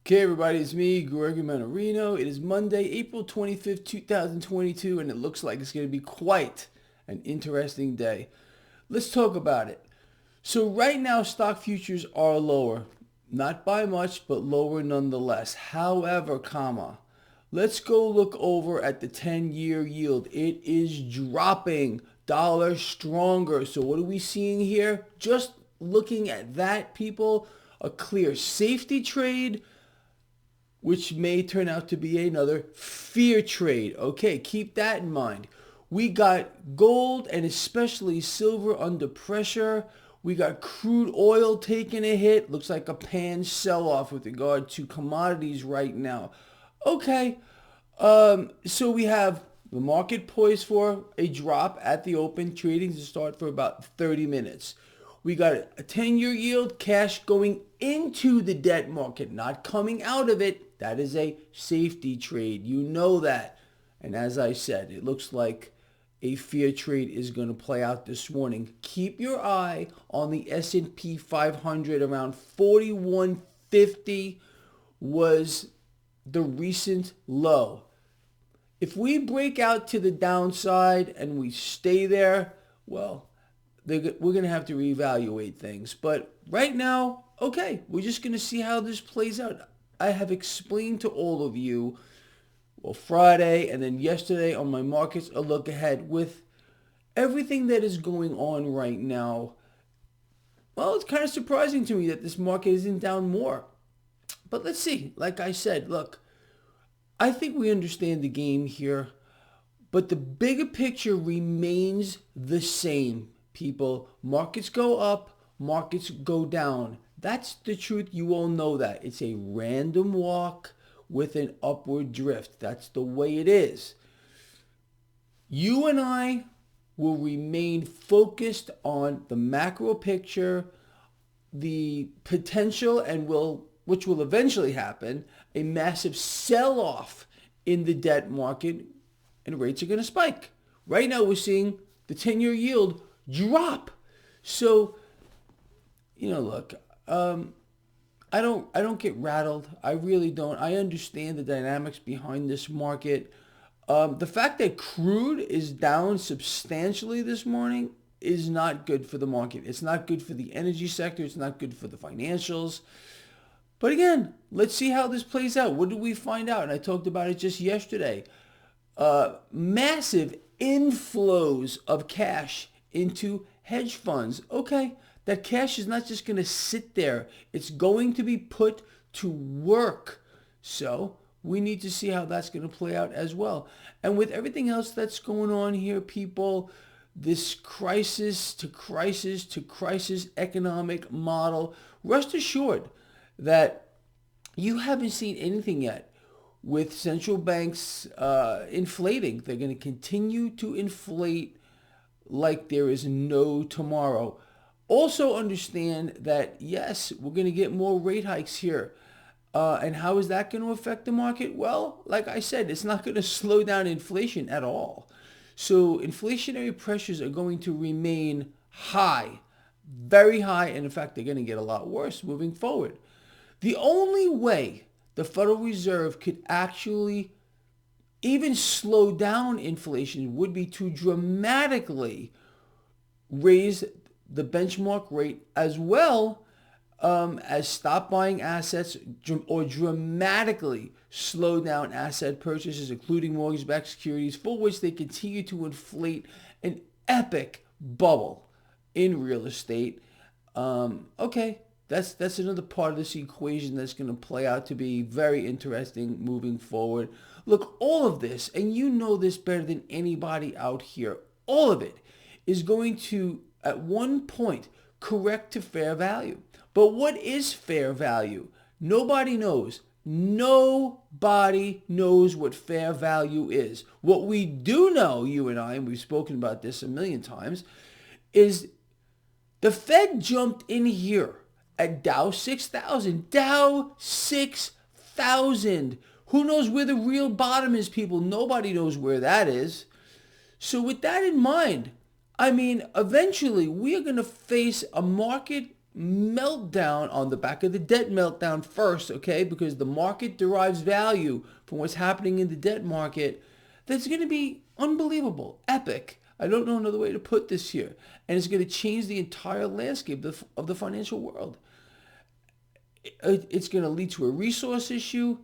Okay, everybody, it's me, Gregory Mannarino. It is Monday, April 25th, 2022, and it looks like it's going to be quite an interesting day. Let's talk about it. So right now, stock futures are lower. Not by much, but lower nonetheless. However, let's go look over at the 10-year yield. It is dropping. Dollar stronger. So what are we seeing here? Just looking at that, people, a clear safety trade, which may turn out to be another fear trade. Okay, keep that in mind. We got gold and especially silver under pressure. We got crude oil taking a hit. Looks like a pan sell-off with regard to commodities right now. Okay, so we have the market poised for a drop at the open, trading to start for about 30 minutes. We got a 10-year yield, cash going into the debt market, not coming out of it. That is a safety trade. You know that. And as I said, it looks like a fear trade is going to play out this morning. Keep your eye on the S&P 500. Around 4150 was the recent low. If we break out to the downside and we stay there, well, we're going to have to reevaluate things. But right now, okay, we're just going to see how this plays out. I have explained to all of you, well, Friday and then yesterday on my markets, a look ahead with everything that is going on right now. Well, it's kind of surprising to me that this market isn't down more. But let's see. Like I said, look, I think we understand the game here, but the bigger picture remains the same. People, markets go up, markets go down. That's the truth. You all know that. It's a random walk with an upward drift. That's the way it is. You and I will remain focused on the macro picture, the potential, which will eventually happen, a massive sell-off in the debt market, and rates are going to spike. Right now, we're seeing the 10-year yield drop. So, look, I don't get rattled. I really don't. I understand the dynamics behind this market. The fact that crude is down substantially this morning is not good for the market. It's not good for the energy sector. It's not good for the financials. But again, let's see how this plays out. What did we find out? And I talked about it just yesterday. Massive inflows of cash into hedge funds. Okay, that cash is not just going to sit there. It's going to be put to work. So we need to see how that's going to play out as well. And with everything else that's going on here, people, this crisis to crisis to crisis economic model, rest assured that you haven't seen anything yet with central banks inflating. They're going to continue to inflate like there is no tomorrow. Also understand that, yes, we're going to get more rate hikes here. And how is that going to affect the market? Well, like I said, it's not going to slow down inflation at all. So inflationary pressures are going to remain high, very high. And in fact, they're going to get a lot worse moving forward. The only way the Federal Reserve could actually even slow down inflation would be to dramatically raise the benchmark rate as well as stop buying assets or dramatically slow down asset purchases, including mortgage-backed securities, for which they continue to inflate an epic bubble in real estate. Okay, that's another part of this equation that's going to play out to be very interesting moving forward. Look, all of this, and you know this better than anybody out here, all of it is going to, at one point, correct to fair value. But what is fair value? Nobody knows. Nobody knows what fair value is. What we do know, you and I, and we've spoken about this a million times, is the Fed jumped in here at Dow 6,000. Dow 6,000. Who knows where the real bottom is, people? Nobody knows where that is. So with that in mind, I mean, eventually we are going to face a market meltdown on the back of the debt meltdown first, okay? Because the market derives value from what's happening in the debt market. That's going to be unbelievable, epic. I don't know another way to put this here. And it's going to change the entire landscape of the financial world. It's going to lead to a resource issue,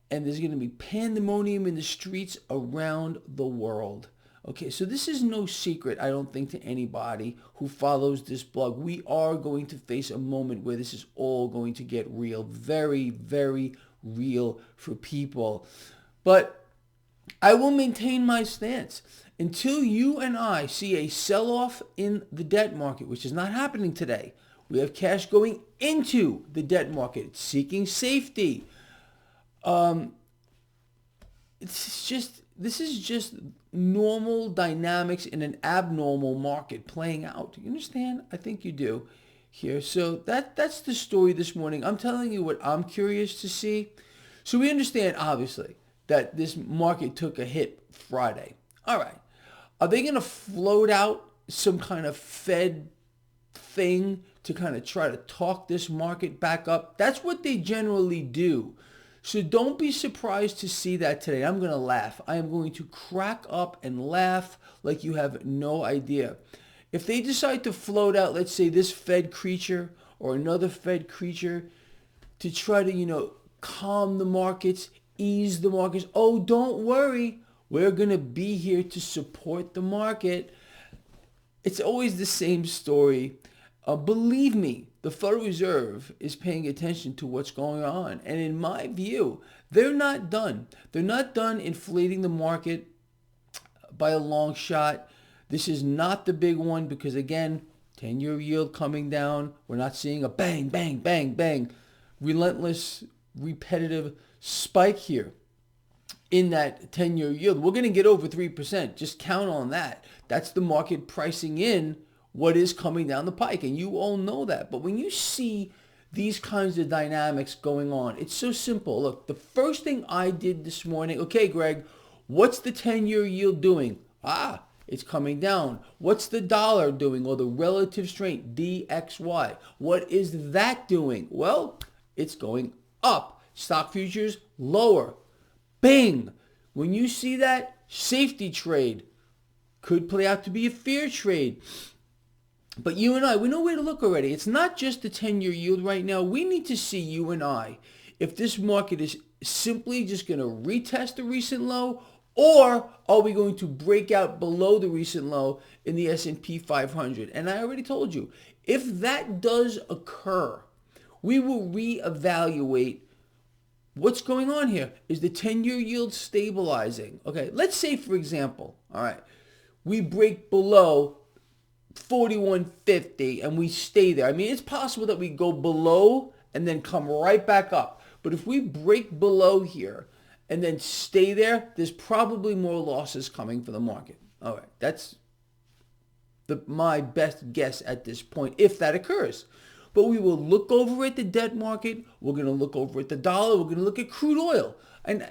and there's going to be pandemonium in the streets around the world. Okay, so this is no secret, I don't think, to anybody who follows this blog. We are going to face a moment where this is all going to get real, very, very real for people. But I will maintain my stance. Until you and I see a sell-off in the debt market, which is not happening today, we have cash going into the debt market. It's seeking safety. This is just normal dynamics in an abnormal market playing out. You understand? I think you do here. So that's the story this morning. I'm telling you what I'm curious to see. So we understand, obviously, that this market took a hit Friday. All right. Are they going to float out some kind of Fed thing to kind of try to talk this market back up? That's what they generally do. So don't be surprised to see that today. I'm going to laugh. I am going to crack up and laugh like you have no idea. If they decide to float out, let's say, this Fed creature or another Fed creature to try to, calm the markets, ease the markets. Oh, don't worry. We're going to be here to support the market. It's always the same story. Believe me, the Federal Reserve is paying attention to what's going on. And in my view, they're not done. They're not done inflating the market by a long shot. This is not the big one because, again, 10-year yield coming down. We're not seeing a bang, bang, bang, bang, relentless, repetitive spike here in that 10-year yield. We're going to get over 3%. Just count on that. That's the market pricing in what is coming down the pike, and you all know that. But when you see these kinds of dynamics going on, it's so simple. Look, the first thing I did this morning, okay, Greg, what's the 10-year yield doing? It's coming down. What's the dollar doing, or the relative strength, DXY? What is that doing? Well, it's going up. Stock futures, lower. Bing! When you see that, safety trade could play out to be a fear trade. But you and I, we know where to look already. It's not just the 10-year yield right now. We need to see, you and I, if this market is simply just going to retest the recent low, or are we going to break out below the recent low in the S&P 500? And I already told you, if that does occur, we will reevaluate what's going on here. Is the 10-year yield stabilizing? Okay, let's say, for example, all right, we break below 41.50 and we stay there. I mean, it's possible that we go below and then come right back up. But if we break below here and then stay there, there's probably more losses coming for the market. All right, that's my best guess at this point, if that occurs. But we will look over at the debt market. We're going to look over at the dollar. We're going to look at crude oil. And,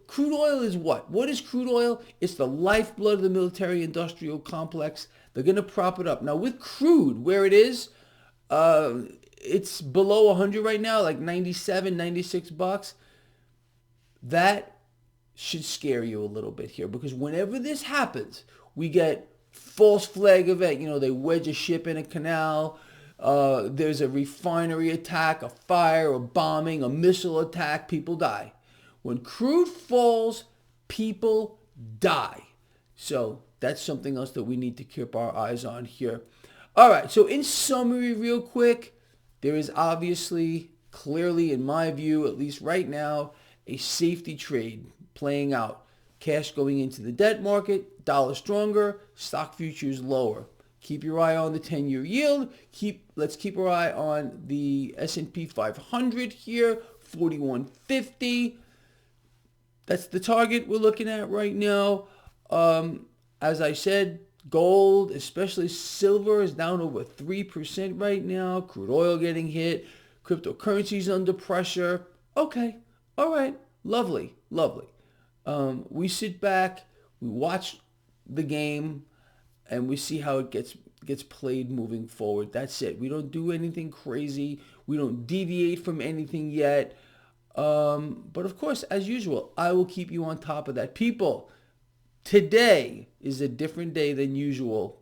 crude oil is what? What is crude oil? It's the lifeblood of the military-industrial complex. They're going to prop it up. Now, with crude, where it is, it's below 100 right now, like 97, 96 bucks. That should scare you a little bit here, because whenever this happens, we get false flag event. They wedge a ship in a canal. There's a refinery attack, a fire, a bombing, a missile attack. People die. When crude falls, people die. So that's something else that we need to keep our eyes on here. All right, so in summary, real quick, there is obviously, clearly, in my view, at least right now, a safety trade playing out. Cash going into the debt market, dollar stronger, stock futures lower. Keep your eye on the 10-year yield. Let's keep our eye on the S&P 500 here, 41.50. That's the target we're looking at right now. As I said, gold, especially silver, is down over 3% right now. Crude oil getting hit. Cryptocurrencies under pressure. Okay. All right. Lovely. Lovely. We sit back, we watch the game, and we see how it gets gets played moving forward. That's it. We don't do anything crazy. We don't deviate from anything yet. But of course, as usual, I will keep you on top of that. People, today is a different day than usual.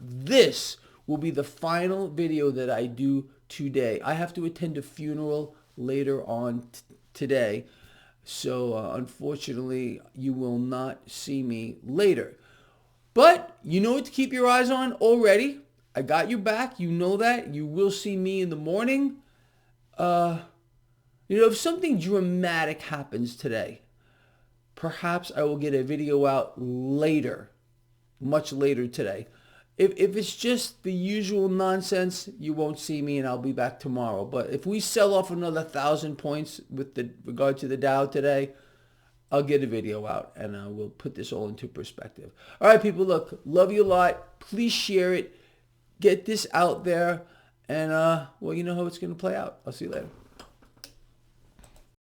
This will be the final video that I do today. I have to attend a funeral later on today. So unfortunately, you will not see me later. But you know what to keep your eyes on already. I got your back. You know that. You will see me in the morning. If something dramatic happens today, perhaps I will get a video out later, much later today. If it's just the usual nonsense, you won't see me and I'll be back tomorrow. But if we sell off another 1,000 points with regard to the Dow today, I'll get a video out and we'll put this all into perspective. All right, people, look, love you a lot. Please share it. Get this out there. And, well, you know how it's going to play out. I'll see you later.